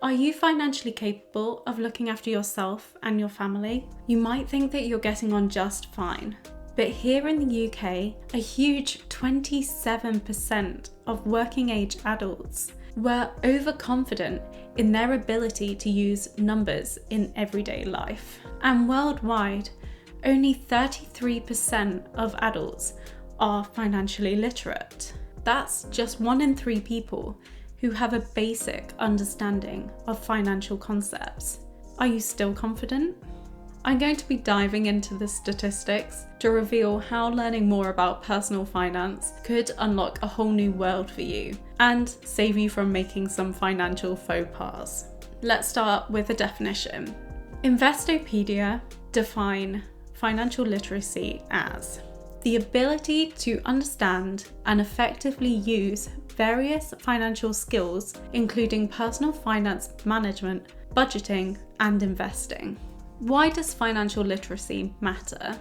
Are you financially capable of looking after yourself and your family? You might think that you're getting on just fine, but here in the UK, a huge 27% of working age adults were overconfident in their ability to use numbers in everyday life. And worldwide, only 33% of adults are financially literate. That's just 1 in 3 people who have a basic understanding of financial concepts. Are you still confident? I'm going to be diving into the statistics to reveal how learning more about personal finance could unlock a whole new world for you and save you from making some financial faux pas. Let's start with a definition. Investopedia define financial literacy as the ability to understand and effectively use various financial skills, including personal finance management, budgeting, and investing. Why does financial literacy matter?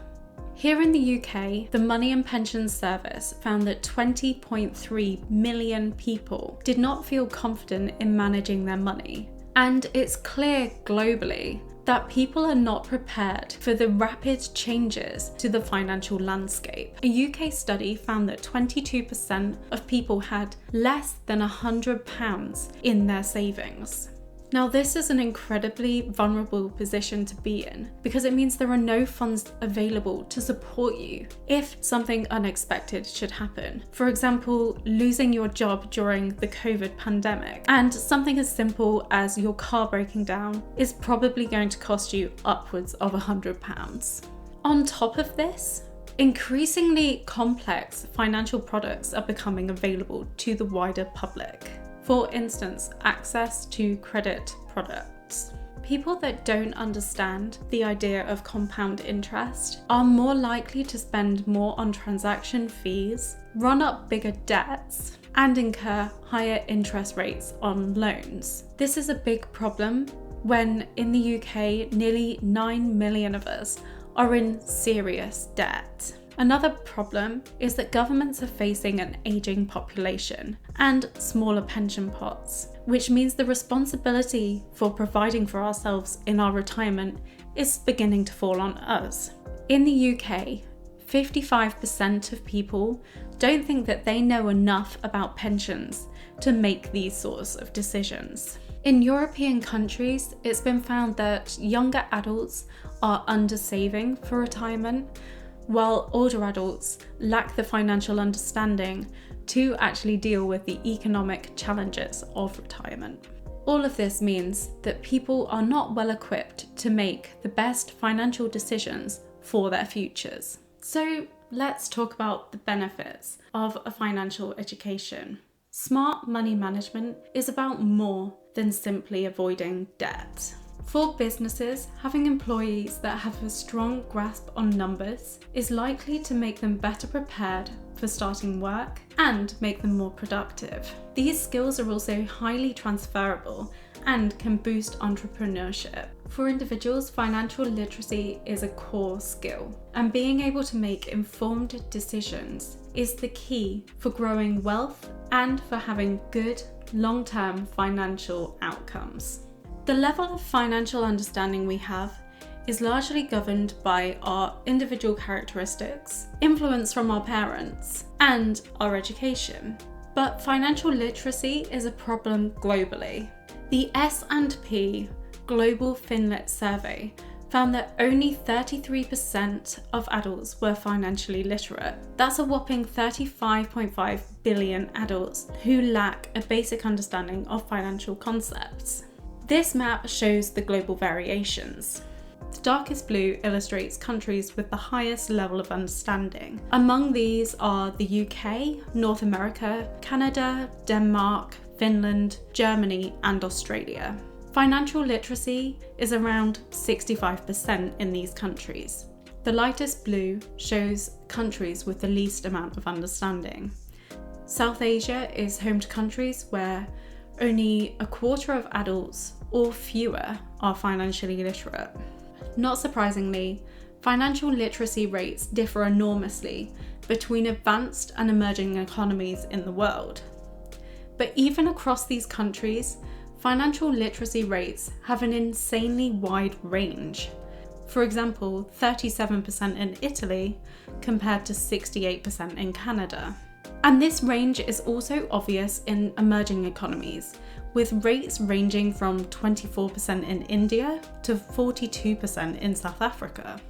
Here in the UK, the Money and Pensions Service found that 20.3 million people did not feel confident in managing their money. And it's clear globally that people are not prepared for the rapid changes to the financial landscape. A UK study found that 22% of people had less than £100 in their savings. Now, this is an incredibly vulnerable position to be in because it means there are no funds available to support you if something unexpected should happen. For example, losing your job during the COVID pandemic, and something as simple as your car breaking down is probably going to cost you upwards of £100. On top of this, increasingly complex financial products are becoming available to the wider public. For instance, access to credit products. People that don't understand the idea of compound interest are more likely to spend more on transaction fees, run up bigger debts, and incur higher interest rates on loans. This is a big problem when in the UK, nearly 9 million of us are in serious debt. Another problem is that governments are facing an aging population and smaller pension pots, which means the responsibility for providing for ourselves in our retirement is beginning to fall on us. In the UK, 55% of people don't think that they know enough about pensions to make these sorts of decisions. In European countries, it's been found that younger adults are undersaving for retirement, while older adults lack the financial understanding to actually deal with the economic challenges of retirement. All of this means that people are not well equipped to make the best financial decisions for their futures. So let's talk about the benefits of a financial education. Smart money management is about more than simply avoiding debt. For businesses, having employees that have a strong grasp on numbers is likely to make them better prepared for starting work and make them more productive. These skills are also highly transferable and can boost entrepreneurship. For individuals, financial literacy is a core skill, and being able to make informed decisions is the key for growing wealth and for having good long-term financial outcomes. The level of financial understanding we have is largely governed by our individual characteristics, influence from our parents, and our education. But financial literacy is a problem globally. The S&P Global FinLit survey found that only 33% of adults were financially literate. That's a whopping 35.5 billion adults who lack a basic understanding of financial concepts. This map shows the global variations. The darkest blue illustrates countries with the highest level of understanding. Among these are the UK, North America, Canada, Denmark, Finland, Germany, and Australia. Financial literacy is around 65% in these countries. The lightest blue shows countries with the least amount of understanding. South Asia is home to countries where only a quarter of adults or fewer are financially literate. Not surprisingly, financial literacy rates differ enormously between advanced and emerging economies in the world. But even across these countries, financial literacy rates have an insanely wide range. For example, 37% in Italy compared to 68% in Canada. And this range is also obvious in emerging economies, with rates ranging from 24% in India to 42% in South Africa.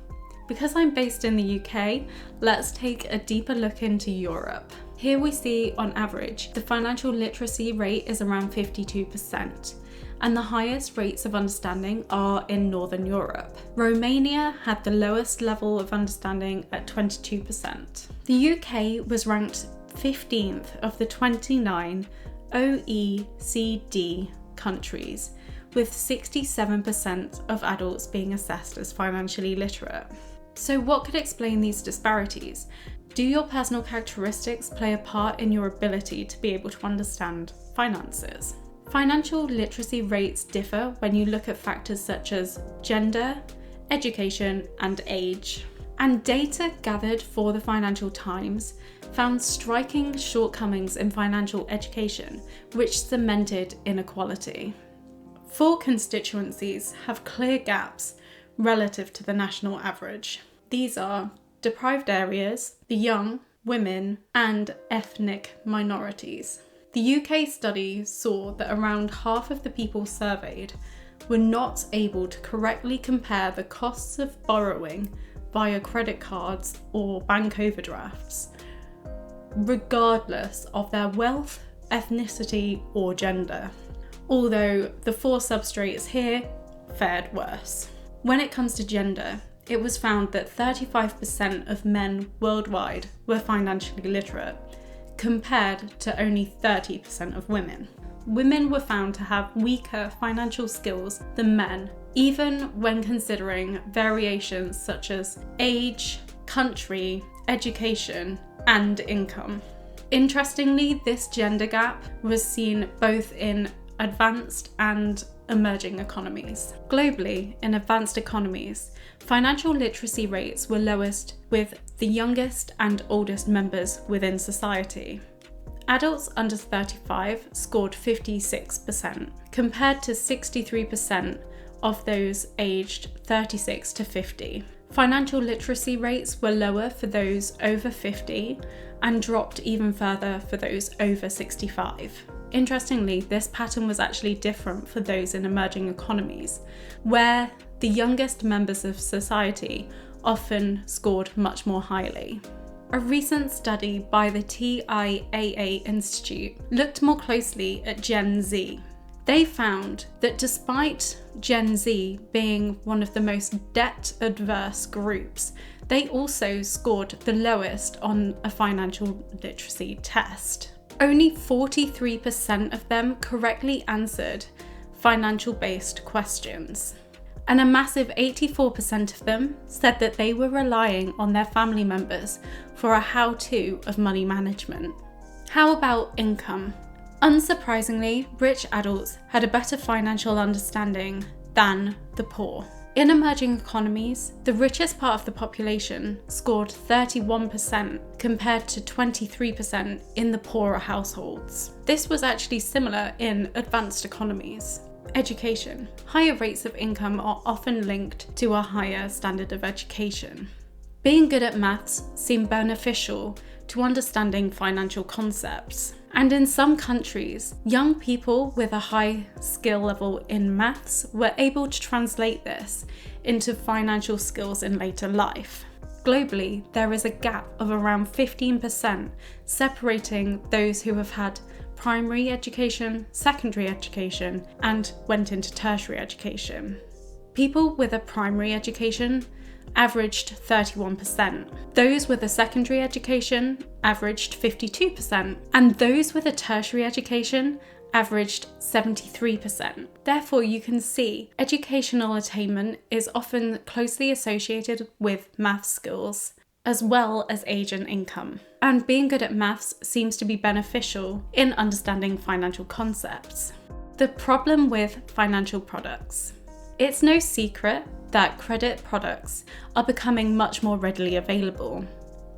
Because I'm based in the UK, let's take a deeper look into Europe. Here we see, on average, the financial literacy rate is around 52%, and the highest rates of understanding are in Northern Europe. Romania had the lowest level of understanding at 22%. The UK was ranked 15th of the 29 OECD countries, with 67% of adults being assessed as financially literate. So what could explain these disparities? Do your personal characteristics play a part in your ability to be able to understand finances? Financial literacy rates differ when you look at factors such as gender, education, and age. And data gathered for the Financial Times found striking shortcomings in financial education, which cemented inequality. 4 constituencies have clear gaps relative to the national average. These are deprived areas, the young, women, and ethnic minorities. The UK study saw that around half of the people surveyed were not able to correctly compare the costs of borrowing via credit cards or bank overdrafts, regardless of their wealth, ethnicity, or gender. Although the 4 substrates here fared worse. When it comes to gender, it was found that 35% of men worldwide were financially literate, compared to only 30% of women. Women were found to have weaker financial skills than men, even when considering variations such as age, country, education, and income. Interestingly, this gender gap was seen both in advanced and emerging economies. Globally, in advanced economies, financial literacy rates were lowest with the youngest and oldest members within society. Adults under 35 scored 56%, compared to 63% of those aged 36 to 50. Financial literacy rates were lower for those over 50 and dropped even further for those over 65. Interestingly, this pattern was actually different for those in emerging economies, where the youngest members of society often scored much more highly. A recent study by the TIAA Institute looked more closely at Gen Z. They found that despite Gen Z being one of the most debt-adverse groups, they also scored the lowest on a financial literacy test. Only 43% of them correctly answered financial-based questions, and a massive 84% of them said that they were relying on their family members for a how-to of money management. How about income? Unsurprisingly, rich adults had a better financial understanding than the poor. In emerging economies, the richest part of the population scored 31% compared to 23% in the poorer households. This was actually similar in advanced economies. Education. Higher rates of income are often linked to a higher standard of education. Being good at maths seemed beneficial to understanding financial concepts. And in some countries, young people with a high skill level in maths were able to translate this into financial skills in later life. Globally, there is a gap of around 15% separating those who have had primary education, secondary education, and went into tertiary education. People with a primary education averaged 31%. Those with a secondary education averaged 52%, and those with a tertiary education averaged 73%. Therefore, you can see educational attainment is often closely associated with math skills, as well as age and income. And being good at maths seems to be beneficial in understanding financial concepts. The problem with financial products. It's no secret that credit products are becoming much more readily available,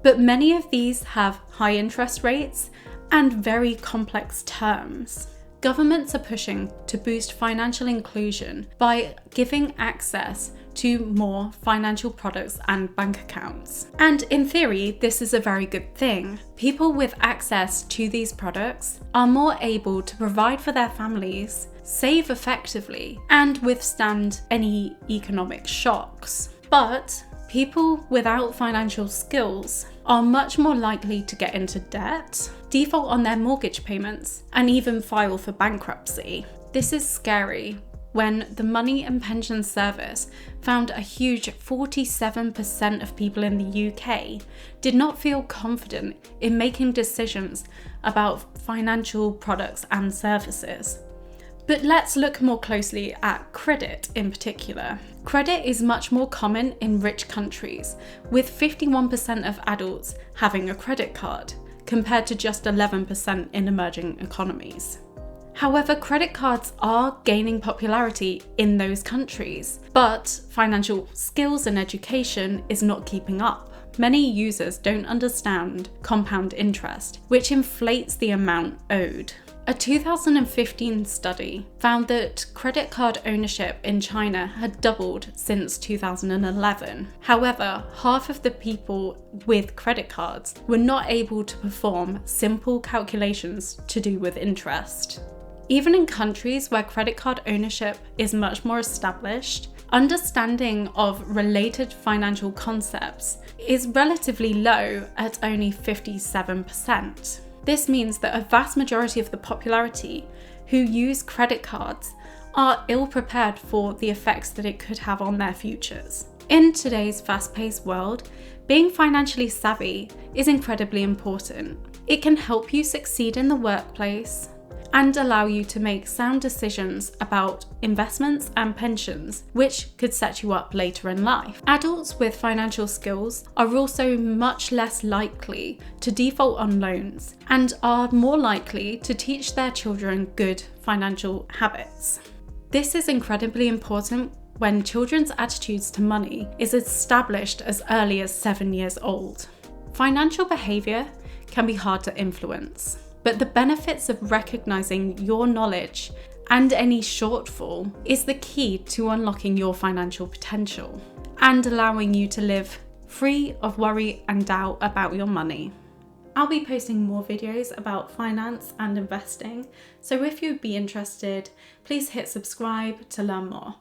but many of these have high interest rates and very complex terms. Governments are pushing to boost financial inclusion by giving access to more financial products and bank accounts. And in theory, this is a very good thing. People with access to these products are more able to provide for their families, save effectively, and withstand any economic shocks. But people without financial skills are much more likely to get into debt, default on their mortgage payments, and even file for bankruptcy. This is scary when the Money and Pension Service found a huge 47% of people in the UK did not feel confident in making decisions about financial products and services. But let's look more closely at credit in particular. Credit is much more common in rich countries, with 51% of adults having a credit card, compared to just 11% in emerging economies. However, credit cards are gaining popularity in those countries, but financial skills and education is not keeping up. Many users don't understand compound interest, which inflates the amount owed. A 2015 study found that credit card ownership in China had doubled since 2011. However, half of the people with credit cards were not able to perform simple calculations to do with interest. Even in countries where credit card ownership is much more established, understanding of related financial concepts is relatively low at only 57%. This means that a vast majority of the population who use credit cards are ill prepared for the effects that it could have on their futures. In today's fast-paced world, being financially savvy is incredibly important. It can help you succeed in the workplace and allow you to make sound decisions about investments and pensions, which could set you up later in life. Adults with financial skills are also much less likely to default on loans and are more likely to teach their children good financial habits. This is incredibly important when children's attitudes to money is established as early as 7 years old. Financial behaviour can be hard to influence, but the benefits of recognizing your knowledge and any shortfall is the key to unlocking your financial potential and allowing you to live free of worry and doubt about your money. I'll be posting more videos about finance and investing, so if you'd be interested, please hit subscribe to learn more.